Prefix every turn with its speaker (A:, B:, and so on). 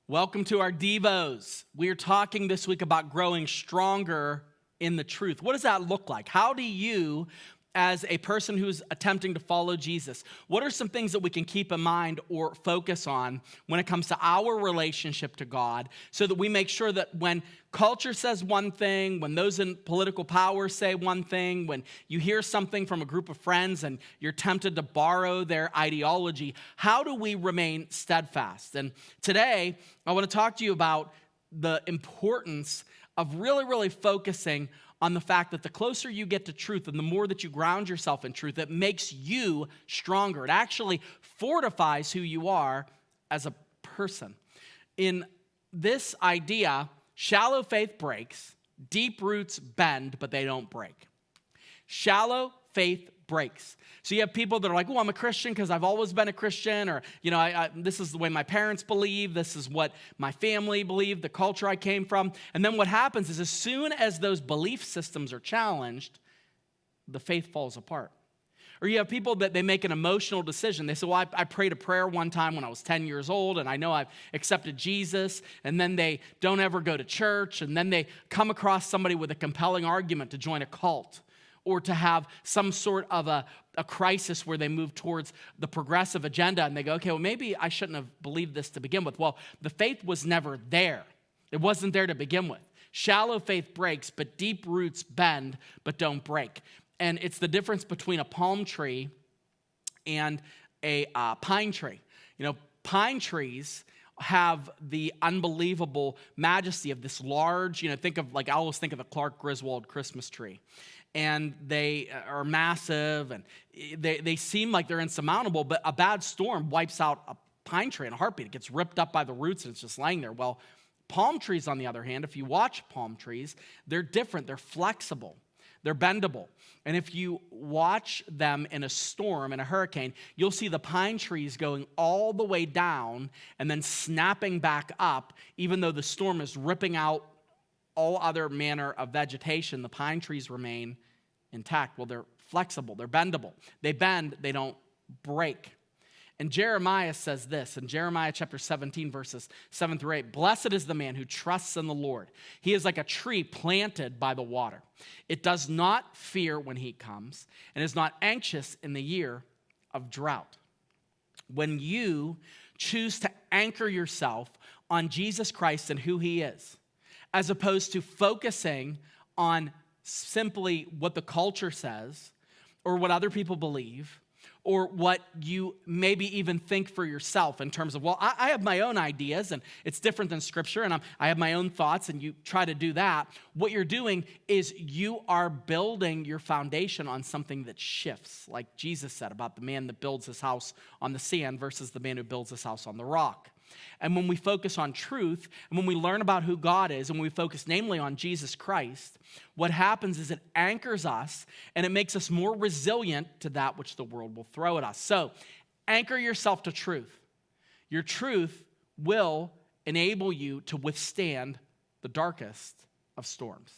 A: Welcome to our Devos. We are talking this week about growing stronger in the truth. What does that look like? How do you, as a person who's attempting to follow Jesus, what are some things that we can keep in mind or focus on when it comes to our relationship to God so that we make sure that when culture says one thing, when those in political power say one thing, when you hear something from a group of friends and you're tempted to borrow their ideology, how do we remain steadfast? And today, I want to talk to you about the importance of really focusing on the fact that the closer you get to truth and the more that you ground yourself in truth, it makes you stronger. It actually fortifies who you are as a person. In this idea, shallow faith breaks, deep roots bend, but they don't break. Shallow faith breaks. So you have people that are like, oh, I'm a Christian because I've always been a Christian, or, this is the way my parents believe, this is what my family believed, the culture I came from. And then what happens is as soon as those belief systems are challenged, the faith falls apart. Or you have people that they make an emotional decision. They say, well, I prayed a prayer one time when I was 10 years old, and I know I've accepted Jesus, and then they don't ever go to church, and then they come across somebody with a compelling argument to join a cult, or to have some sort of a crisis where they move towards the progressive agenda, and they go, okay, well, maybe I shouldn't have believed this to begin with. Well, the faith was never there. It wasn't there to begin with. Shallow faith breaks, but deep roots bend, but don't break. And it's the difference between a palm tree and a pine tree. Pine trees have the unbelievable majesty of this large, I always think of the Clark Griswold Christmas tree. And they are massive, and they seem like they're insurmountable, but a bad storm wipes out a pine tree in a heartbeat. It gets ripped up by the roots, and it's just laying there. Well, palm trees, on the other hand, if you watch palm trees, they're different. They're flexible. They're bendable. And if you watch them in a storm, in a hurricane, you'll see the pine trees going all the way down and then snapping back up, even though the storm is ripping out all other manner of vegetation. The pine trees remain intact. Well, they're flexible. They're bendable. They bend. They don't break. And Jeremiah says this in Jeremiah chapter 17, verses 7 through 8. Blessed is the man who trusts in the Lord. He is like a tree planted by the water. It does not fear when heat comes and is not anxious in the year of drought. When you choose to anchor yourself on Jesus Christ and who he is, as opposed to focusing on simply what the culture says or what other people believe or what you maybe even think for yourself in terms of, well, I have my own ideas and it's different than Scripture and I have my own thoughts, and you try to do that. What you're doing is you are building your foundation on something that shifts, like Jesus said about the man that builds his house on the sand versus the man who builds his house on the rock. And when we focus on truth, and when we learn about who God is, and when we focus namely on Jesus Christ, what happens is it anchors us, and it makes us more resilient to that which the world will throw at us. So, anchor yourself to truth. Your truth will enable you to withstand the darkest of storms.